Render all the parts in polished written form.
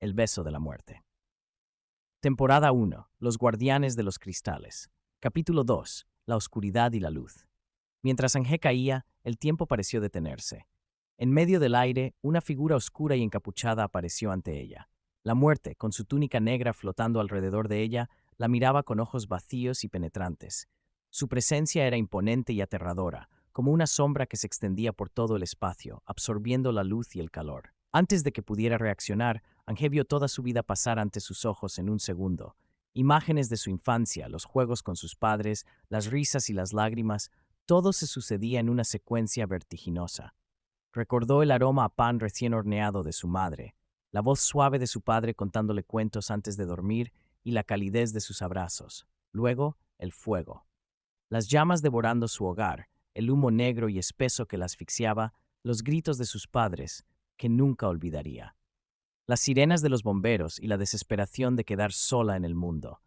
El beso de la muerte. Temporada 1. Los guardianes de los cristales. Capítulo 2. La oscuridad y la luz. Mientras Angé caía, el tiempo pareció detenerse. En medio del aire, una figura oscura y encapuchada apareció ante ella. La muerte, con su túnica negra flotando alrededor de ella, la miraba con ojos vacíos y penetrantes. Su presencia era imponente y aterradora, como una sombra que se extendía por todo el espacio, absorbiendo la luz y el calor. Antes de que pudiera reaccionar, Angé vio toda su vida pasar ante sus ojos en un segundo. Imágenes de su infancia, los juegos con sus padres, las risas y las lágrimas, todo se sucedía en una secuencia vertiginosa. Recordó el aroma a pan recién horneado de su madre, la voz suave de su padre contándole cuentos antes de dormir y la calidez de sus abrazos. Luego, el fuego. Las llamas devorando su hogar, el humo negro y espeso que la asfixiaba, los gritos de sus padres, que nunca olvidaría. Las sirenas de los bomberos y la desesperación de quedar sola en el mundo.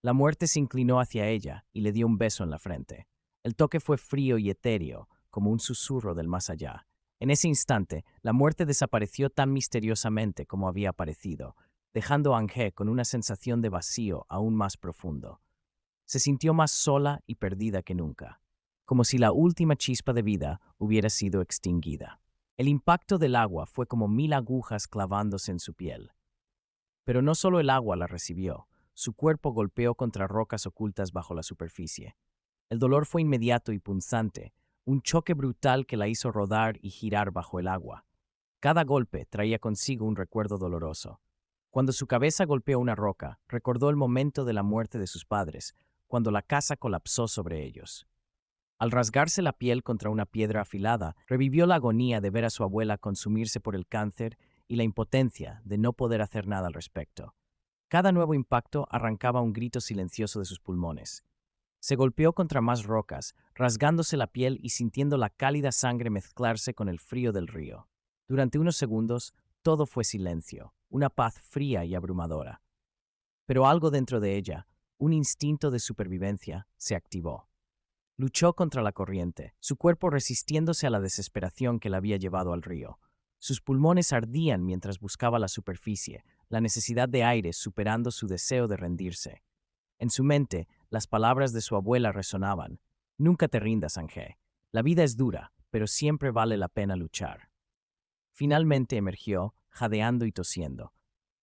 La muerte se inclinó hacia ella y le dio un beso en la frente. El toque fue frío y etéreo, como un susurro del más allá. En ese instante, la muerte desapareció tan misteriosamente como había aparecido, dejando a Angé con una sensación de vacío aún más profundo. Se sintió más sola y perdida que nunca, como si la última chispa de vida hubiera sido extinguida. El impacto del agua fue como 1000 agujas clavándose en su piel. Pero no solo el agua la recibió, su cuerpo golpeó contra rocas ocultas bajo la superficie. El dolor fue inmediato y punzante, un choque brutal que la hizo rodar y girar bajo el agua. Cada golpe traía consigo un recuerdo doloroso. Cuando su cabeza golpeó una roca, recordó el momento de la muerte de sus padres, cuando la casa colapsó sobre ellos. Al rasgarse la piel contra una piedra afilada, revivió la agonía de ver a su abuela consumirse por el cáncer y la impotencia de no poder hacer nada al respecto. Cada nuevo impacto arrancaba un grito silencioso de sus pulmones. Se golpeó contra más rocas, rasgándose la piel y sintiendo la cálida sangre mezclarse con el frío del río. Durante unos segundos, todo fue silencio, una paz fría y abrumadora. Pero algo dentro de ella, un instinto de supervivencia, se activó. Luchó contra la corriente, su cuerpo resistiéndose a la desesperación que la había llevado al río. Sus pulmones ardían mientras buscaba la superficie, la necesidad de aire superando su deseo de rendirse. En su mente, las palabras de su abuela resonaban. Nunca te rindas, Angé. La vida es dura, pero siempre vale la pena luchar. Finalmente emergió, jadeando y tosiendo.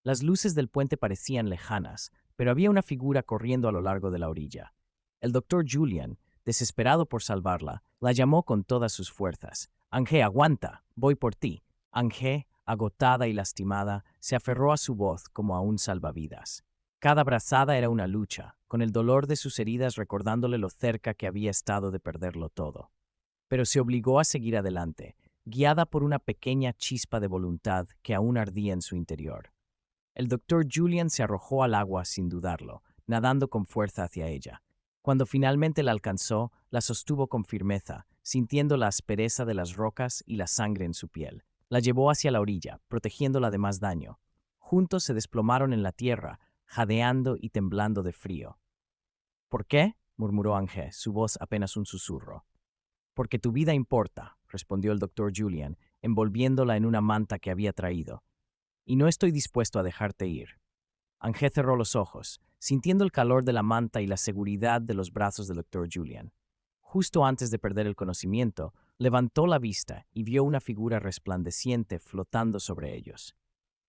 Las luces del puente parecían lejanas, pero había una figura corriendo a lo largo de la orilla. El doctor Julian, desesperado por salvarla, la llamó con todas sus fuerzas. Angé, aguanta, voy por ti. Angé, agotada y lastimada, se aferró a su voz como a un salvavidas. Cada brazada era una lucha, con el dolor de sus heridas recordándole lo cerca que había estado de perderlo todo. Pero se obligó a seguir adelante, guiada por una pequeña chispa de voluntad que aún ardía en su interior. El doctor Julian se arrojó al agua sin dudarlo, nadando con fuerza hacia ella. Cuando finalmente la alcanzó, la sostuvo con firmeza, sintiendo la aspereza de las rocas y la sangre en su piel. La llevó hacia la orilla, protegiéndola de más daño. Juntos se desplomaron en la tierra, jadeando y temblando de frío. ¿Por qué?, murmuró Angé, su voz apenas un susurro. Porque tu vida importa, respondió el doctor Julian, envolviéndola en una manta que había traído. Y no estoy dispuesto a dejarte ir. Angé cerró los ojos, sintiendo el calor de la manta y la seguridad de los brazos del doctor Julian. Justo antes de perder el conocimiento, levantó la vista y vio una figura resplandeciente flotando sobre ellos.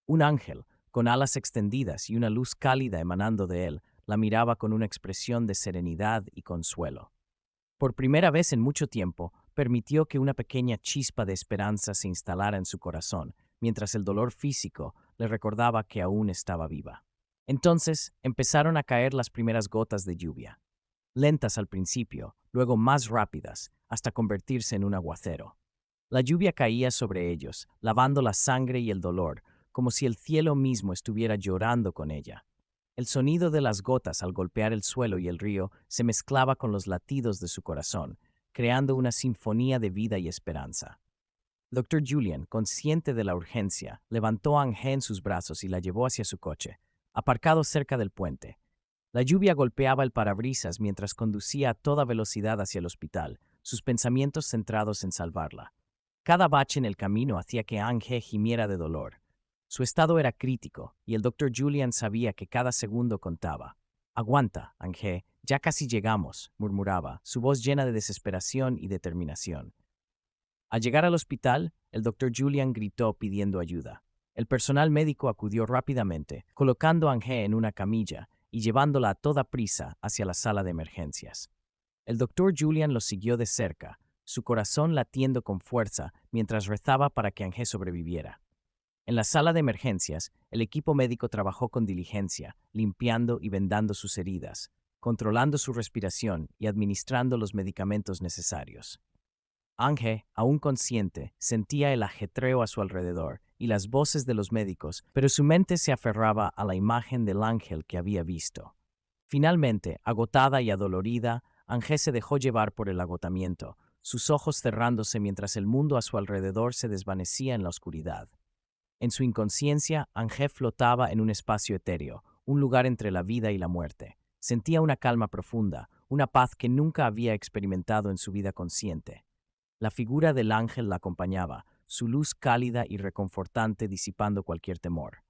Un ángel, con alas extendidas y una luz cálida emanando de él, la miraba con una expresión de serenidad y consuelo. Por primera vez en mucho tiempo, permitió que una pequeña chispa de esperanza se instalara en su corazón, mientras el dolor físico le recordaba que aún estaba viva. Entonces empezaron a caer las primeras gotas de lluvia, lentas al principio, luego más rápidas, hasta convertirse en un aguacero. La lluvia caía sobre ellos, lavando la sangre y el dolor, como si el cielo mismo estuviera llorando con ella. El sonido de las gotas al golpear el suelo y el río se mezclaba con los latidos de su corazón, creando una sinfonía de vida y esperanza. Dr. Julian, consciente de la urgencia, levantó a Angé en sus brazos y la llevó hacia su coche, aparcado cerca del puente. La lluvia golpeaba el parabrisas mientras conducía a toda velocidad hacia el hospital, sus pensamientos centrados en salvarla. Cada bache en el camino hacía que Angé gimiera de dolor. Su estado era crítico, y el Dr. Julian sabía que cada segundo contaba. «Aguanta, Angé, ya casi llegamos», murmuraba, su voz llena de desesperación y determinación. Al llegar al hospital, el Dr. Julian gritó pidiendo ayuda. El personal médico acudió rápidamente, colocando a Angé en una camilla y llevándola a toda prisa hacia la sala de emergencias. El Dr. Julian lo siguió de cerca, su corazón latiendo con fuerza mientras rezaba para que Angé sobreviviera. En la sala de emergencias, el equipo médico trabajó con diligencia, limpiando y vendando sus heridas, controlando su respiración y administrando los medicamentos necesarios. Angé, aún consciente, sentía el ajetreo a su alrededor y las voces de los médicos, pero su mente se aferraba a la imagen del ángel que había visto. Finalmente, agotada y adolorida, Angé se dejó llevar por el agotamiento, sus ojos cerrándose mientras el mundo a su alrededor se desvanecía en la oscuridad. En su inconsciencia, Angé flotaba en un espacio etéreo, un lugar entre la vida y la muerte. Sentía una calma profunda, una paz que nunca había experimentado en su vida consciente. La figura del ángel la acompañaba, su luz cálida y reconfortante disipando cualquier temor.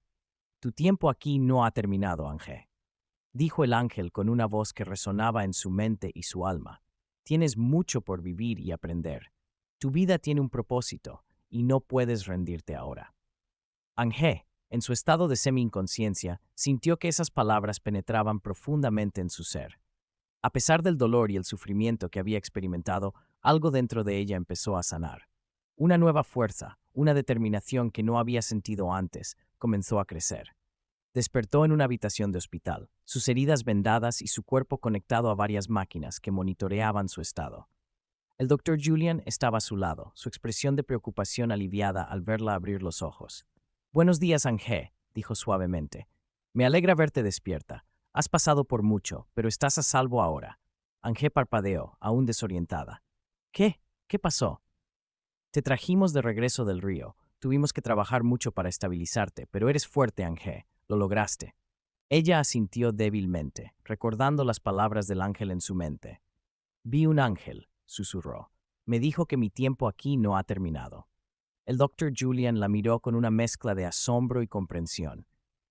«Tu tiempo aquí no ha terminado, Angé», dijo el ángel con una voz que resonaba en su mente y su alma. «Tienes mucho por vivir y aprender. Tu vida tiene un propósito, y no puedes rendirte ahora». Angé, en su estado de semi-inconsciencia, sintió que esas palabras penetraban profundamente en su ser. A pesar del dolor y el sufrimiento que había experimentado, algo dentro de ella empezó a sanar. Una nueva fuerza, una determinación que no había sentido antes, comenzó a crecer. Despertó en una habitación de hospital, sus heridas vendadas y su cuerpo conectado a varias máquinas que monitoreaban su estado. El Dr. Julian estaba a su lado, su expresión de preocupación aliviada al verla abrir los ojos. «Buenos días, Angé», dijo suavemente. «Me alegra verte despierta. Has pasado por mucho, pero estás a salvo ahora». Angé parpadeó, aún desorientada. «¿Qué? ¿Qué pasó?» «Te trajimos de regreso del río. Tuvimos que trabajar mucho para estabilizarte, pero eres fuerte, Angé. Lo lograste». Ella asintió débilmente, recordando las palabras del ángel en su mente. «Vi un ángel», susurró. «Me dijo que mi tiempo aquí no ha terminado». El Dr. Julian la miró con una mezcla de asombro y comprensión.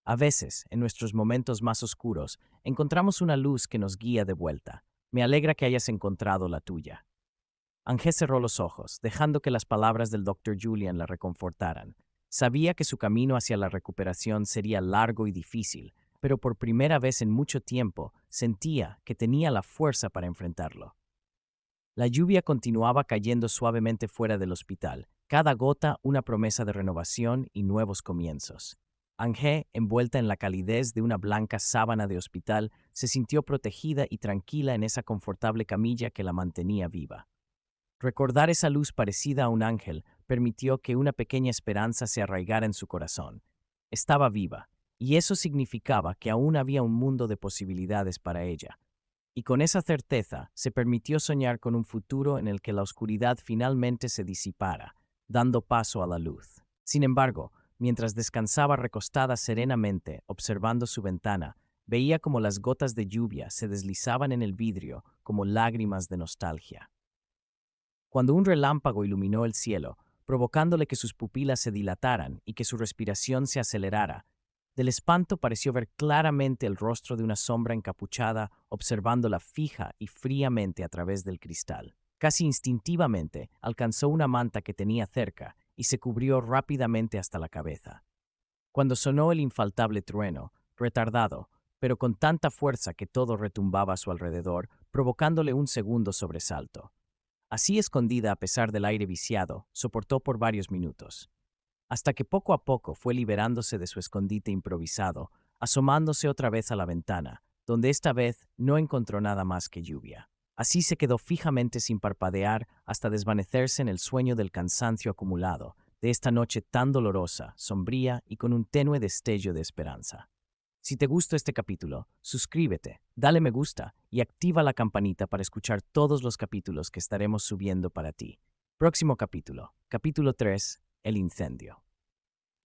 A veces, en nuestros momentos más oscuros, encontramos una luz que nos guía de vuelta. Me alegra que hayas encontrado la tuya. Angé cerró los ojos, dejando que las palabras del Dr. Julian la reconfortaran. Sabía que su camino hacia la recuperación sería largo y difícil, pero por primera vez en mucho tiempo sentía que tenía la fuerza para enfrentarlo. La lluvia continuaba cayendo suavemente fuera del hospital, cada gota una promesa de renovación y nuevos comienzos. Angé, envuelta en la calidez de una blanca sábana de hospital, se sintió protegida y tranquila en esa confortable camilla que la mantenía viva. Recordar esa luz parecida a un ángel permitió que una pequeña esperanza se arraigara en su corazón. Estaba viva, y eso significaba que aún había un mundo de posibilidades para ella. Y con esa certeza se permitió soñar con un futuro en el que la oscuridad finalmente se disipara, dando paso a la luz. Sin embargo, mientras descansaba recostada serenamente, observando su ventana, veía como las gotas de lluvia se deslizaban en el vidrio como lágrimas de nostalgia. Cuando un relámpago iluminó el cielo, provocándole que sus pupilas se dilataran y que su respiración se acelerara, del espanto pareció ver claramente el rostro de una sombra encapuchada observándola fija y fríamente a través del cristal. Casi instintivamente alcanzó una manta que tenía cerca y se cubrió rápidamente hasta la cabeza. Cuando sonó el infaltable trueno, retardado, pero con tanta fuerza que todo retumbaba a su alrededor, provocándole un segundo sobresalto. Así escondida a pesar del aire viciado, soportó por varios minutos, hasta que poco a poco fue liberándose de su escondite improvisado, asomándose otra vez a la ventana, donde esta vez no encontró nada más que lluvia. Así se quedó fijamente sin parpadear hasta desvanecerse en el sueño del cansancio acumulado, de esta noche tan dolorosa, sombría y con un tenue destello de esperanza. Si te gustó este capítulo, suscríbete, dale me gusta y activa la campanita para escuchar todos los capítulos que estaremos subiendo para ti. Próximo capítulo, capítulo 3, el incendio.